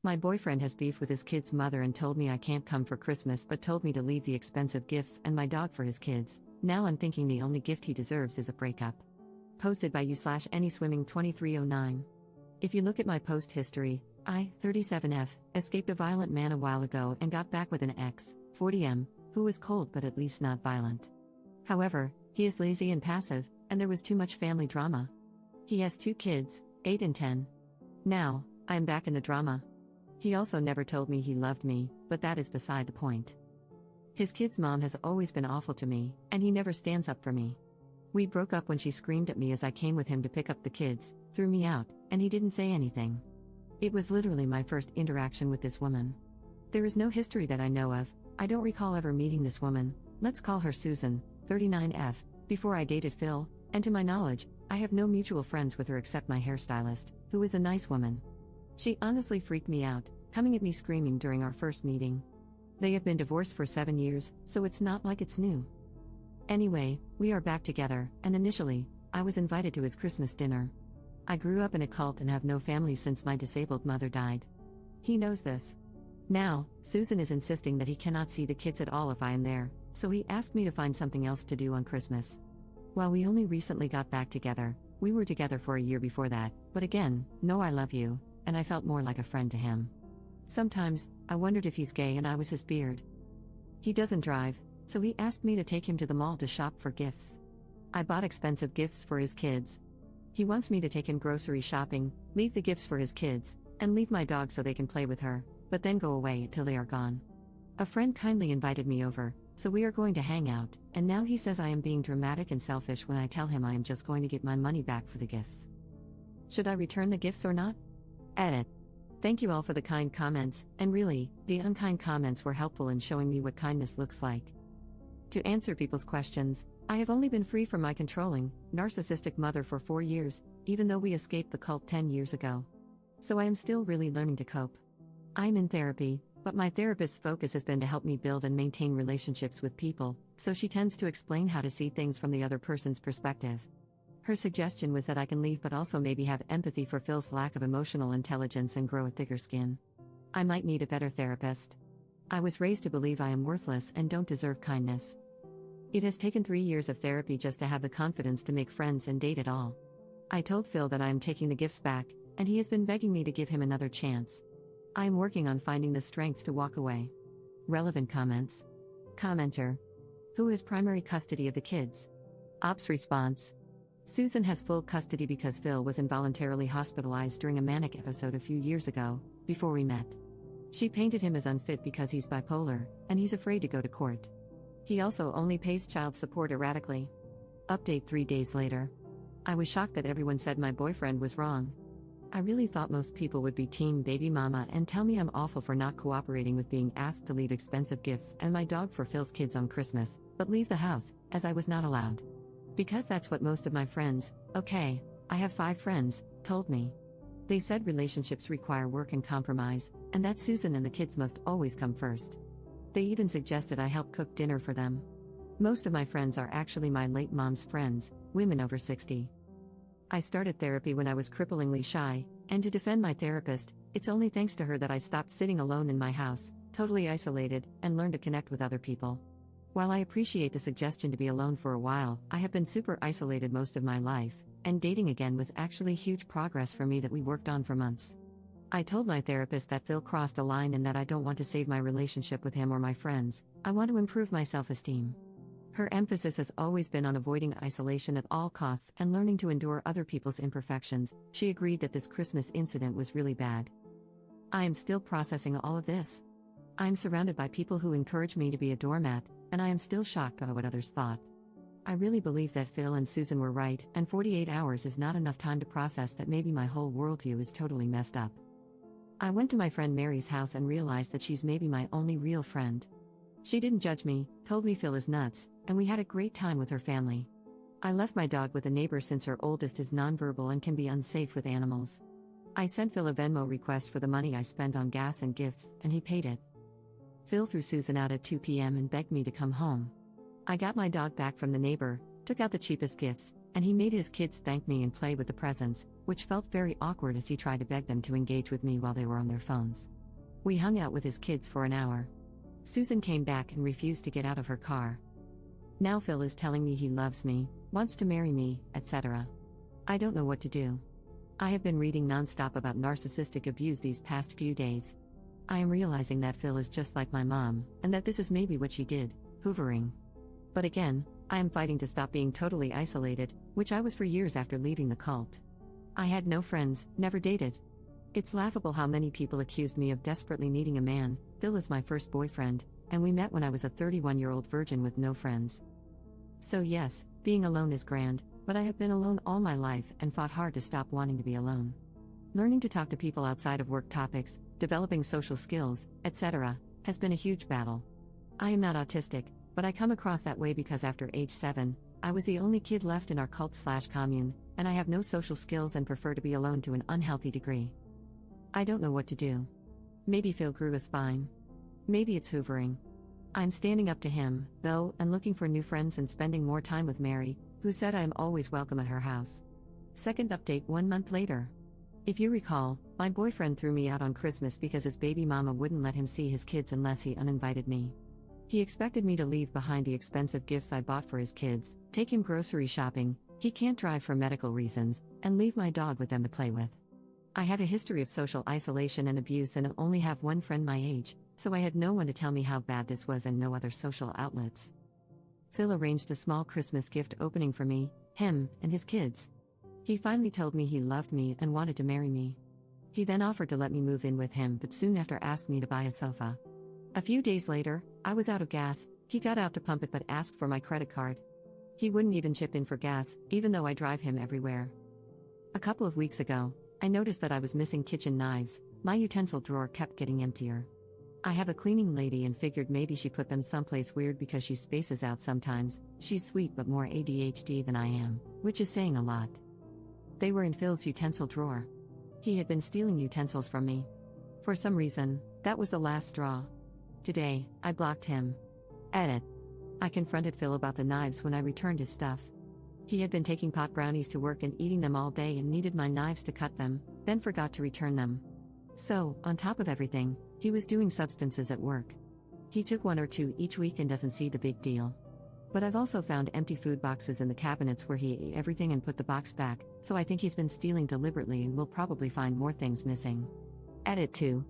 My boyfriend has beef with his kid's mother and told me I can't come for Christmas but told me to leave the expensive gifts and my dog for his kids. Now I'm thinking the only gift he deserves is a breakup. Posted by you/AnySwimming2309. If you look at my post history, I, 37F, escaped a violent man a while ago and got back with an ex, 40M, who was cold but at least not violent. However, he is lazy and passive, and there was too much family drama. He has 2 kids, 8 and 10. Now, I am back in the drama. He also never told me he loved me, but that is beside the point. His kid's mom has always been awful to me, and he never stands up for me. We broke up when she screamed at me as I came with him to pick up the kids, threw me out, and he didn't say anything. It was literally my first interaction with this woman. There is no history that I know of. I don't recall ever meeting this woman, let's call her Susan, 39F, before I dated Phil, and to my knowledge, I have no mutual friends with her except my hairstylist, who is a nice woman. She honestly freaked me out, coming at me screaming during our first meeting. They have been divorced for 7 years, so it's not like it's new. Anyway, we are back together, and initially, I was invited to his Christmas dinner. I grew up in a cult and have no family since my disabled mother died. He knows this. Now, Susan is insisting that he cannot see the kids at all if I am there, so he asked me to find something else to do on Christmas. While we only recently got back together, we were together for a year before that, but again, no I love you, and I felt more like a friend to him. Sometimes, I wondered if he's gay and I was his beard. He doesn't drive, so he asked me to take him to the mall to shop for gifts. I bought expensive gifts for his kids. He wants me to take him grocery shopping, leave the gifts for his kids, and leave my dog so they can play with her, but then go away until they are gone. A friend kindly invited me over, so we are going to hang out, and now he says I am being dramatic and selfish when I tell him I am just going to get my money back for the gifts. Should I return the gifts or not? Edit. Thank you all for the kind comments, and really, the unkind comments were helpful in showing me what kindness looks like. To answer people's questions, I have only been free from my controlling, narcissistic mother for 4 years, even though we escaped the cult 10 years ago. So I am still really learning to cope. I am in therapy, but my therapist's focus has been to help me build and maintain relationships with people, so she tends to explain how to see things from the other person's perspective. Her suggestion was that I can leave but also maybe have empathy for Phil's lack of emotional intelligence and grow a thicker skin. I might need a better therapist. I was raised to believe I am worthless and don't deserve kindness. It has taken 3 years of therapy just to have the confidence to make friends and date at all. I told Phil that I am taking the gifts back, and he has been begging me to give him another chance. I am working on finding the strength to walk away. Relevant comments. Commenter. Who has primary custody of the kids? Ops response. Susan has full custody because Phil was involuntarily hospitalized during a manic episode a few years ago, before we met. She painted him as unfit because he's bipolar, and he's afraid to go to court. He also only pays child support erratically. Update 3 days later. I was shocked that everyone said my boyfriend was wrong. I really thought most people would be team baby mama and tell me I'm awful for not cooperating with being asked to leave expensive gifts and my dog for Phil's kids on Christmas, but leave the house, as I was not allowed. Because that's what most of my friends, okay, I have 5 friends, told me. They said relationships require work and compromise, and that Susan and the kids must always come first. They even suggested I help cook dinner for them. Most of my friends are actually my late mom's friends, women over 60. I started therapy when I was cripplingly shy, and to defend my therapist, it's only thanks to her that I stopped sitting alone in my house, totally isolated, and learned to connect with other people. While I appreciate the suggestion to be alone for a while, I have been super isolated most of my life, and dating again was actually huge progress for me that we worked on for months. I told my therapist that Phil crossed a line and that I don't want to save my relationship with him or my friends, I want to improve my self-esteem. Her emphasis has always been on avoiding isolation at all costs and learning to endure other people's imperfections. She agreed that this Christmas incident was really bad. I am still processing all of this. I am surrounded by people who encourage me to be a doormat, and I am still shocked by what others thought. I really believe that Phil and Susan were right, and 48 hours is not enough time to process that maybe my whole worldview is totally messed up. I went to my friend Mary's house and realized that she's maybe my only real friend. She didn't judge me, told me Phil is nuts, and we had a great time with her family. I left my dog with a neighbor since her oldest is nonverbal and can be unsafe with animals. I sent Phil a Venmo request for the money I spent on gas and gifts, and he paid it. Phil threw Susan out at 2 p.m. and begged me to come home. I got my dog back from the neighbor, took out the cheapest gifts, And he made his kids thank me and play with the presents, which felt very awkward as he tried to beg them to engage with me while they were on their phones. We hung out with his kids for an hour. Susan came back and refused to get out of her car. Now Phil is telling me he loves me, wants to marry me, etc. I don't know what to do. I have been reading nonstop about narcissistic abuse these past few days. I am realizing that Phil is just like my mom, and that this is maybe what she did, hoovering. But again, I am fighting to stop being totally isolated, which I was for years after leaving the cult. I had no friends, never dated. It's laughable how many people accused me of desperately needing a man. Phil is my first boyfriend, and we met when I was a 31-year-old virgin with no friends. So yes, being alone is grand, but I have been alone all my life and fought hard to stop wanting to be alone. Learning to talk to people outside of work topics, developing social skills, etc., has been a huge battle. I am not autistic, but I come across that way because after age 7, I was the only kid left in our cult/commune, and I have no social skills and prefer to be alone to an unhealthy degree. I don't know what to do. Maybe Phil grew a spine. Maybe it's hoovering. I'm standing up to him, though, and looking for new friends and spending more time with Mary, who said I am always welcome at her house. Second update 1 month later. If you recall, my boyfriend threw me out on Christmas because his baby mama wouldn't let him see his kids unless he uninvited me. He expected me to leave behind the expensive gifts I bought for his kids, take him grocery shopping, he can't drive for medical reasons, and leave my dog with them to play with. I have a history of social isolation and abuse and only have one friend my age, so I had no one to tell me how bad this was and no other social outlets. Phil arranged a small Christmas gift opening for me, him, and his kids. He finally told me he loved me and wanted to marry me. He then offered to let me move in with him but soon after asked me to buy a sofa. A few days later, I was out of gas, he got out to pump it but asked for my credit card. He wouldn't even chip in for gas, even though I drive him everywhere. A couple of weeks ago, I noticed that I was missing kitchen knives. My utensil drawer kept getting emptier. I have a cleaning lady and figured maybe she put them someplace weird because she spaces out sometimes. She's sweet but more ADHD than I am, which is saying a lot. They were in Phil's utensil drawer. He had been stealing utensils from me. For some reason, that was the last straw. Today, I blocked him. Edit. I confronted Phil about the knives when I returned his stuff. He had been taking pot brownies to work and eating them all day and needed my knives to cut them, then forgot to return them. So, on top of everything, he was doing substances at work. He took 1 or 2 each week and doesn't see the big deal. But I've also found empty food boxes in the cabinets where he ate everything and put the box back, so I think he's been stealing deliberately and will probably find more things missing. Edit 2.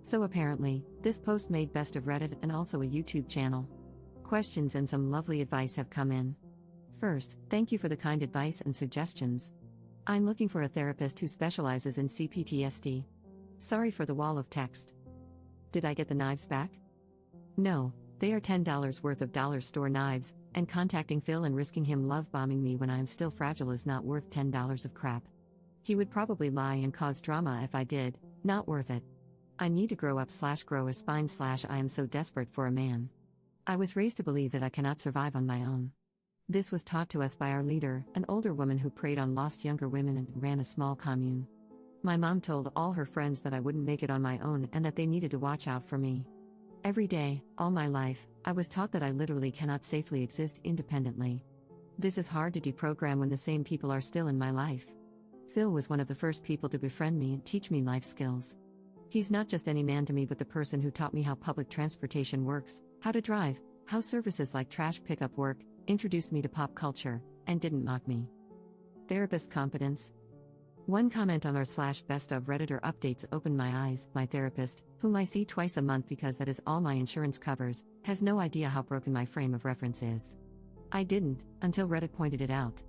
So apparently, this post made best of Reddit and also a YouTube channel. Questions and some lovely advice have come in. First, thank you for the kind advice and suggestions. I'm looking for a therapist who specializes in CPTSD. Sorry for the wall of text. Did I get the knives back? No, they are $10 worth of dollar store knives, and contacting Phil and risking him love bombing me when I am still fragile is not worth $10 of crap. He would probably lie and cause drama if I did, not worth it. I need to grow up/grow a spine/ I am so desperate for a man. I was raised to believe that I cannot survive on my own. This was taught to us by our leader, an older woman who preyed on lost younger women and ran a small commune. My mom told all her friends that I wouldn't make it on my own and that they needed to watch out for me. Every day, all my life, I was taught that I literally cannot safely exist independently. This is hard to deprogram when the same people are still in my life. Phil was one of the first people to befriend me and teach me life skills. He's not just any man to me but the person who taught me how public transportation works, how to drive, how services like trash pickup work, introduced me to pop culture, and didn't mock me. Therapist competence. One comment on r/best of Redditor updates opened my eyes. My therapist, whom I see twice a month because that is all my insurance covers, has no idea how broken my frame of reference is. I didn't, until Reddit pointed it out.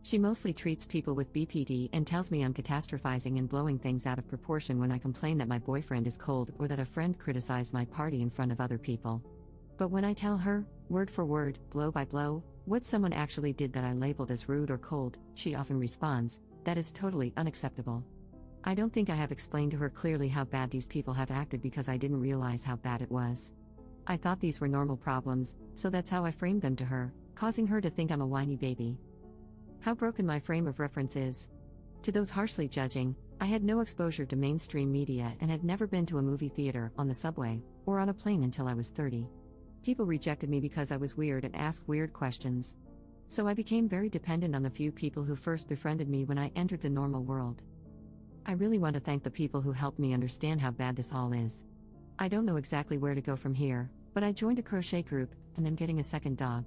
She mostly treats people with BPD and tells me I'm catastrophizing and blowing things out of proportion when I complain that my boyfriend is cold or that a friend criticized my party in front of other people. But when I tell her, word for word, blow by blow, what someone actually did that I labeled as rude or cold, she often responds, that is totally unacceptable. I don't think I have explained to her clearly how bad these people have acted because I didn't realize how bad it was. I thought these were normal problems, so that's how I framed them to her, causing her to think I'm a whiny baby. How broken my frame of reference is. To those harshly judging, I had no exposure to mainstream media and had never been to a movie theater, on the subway, or on a plane until I was 30. People rejected me because I was weird and asked weird questions. So I became very dependent on the few people who first befriended me when I entered the normal world. I really want to thank the people who helped me understand how bad this all is. I don't know exactly where to go from here, but I joined a crochet group, and I'm getting a second dog.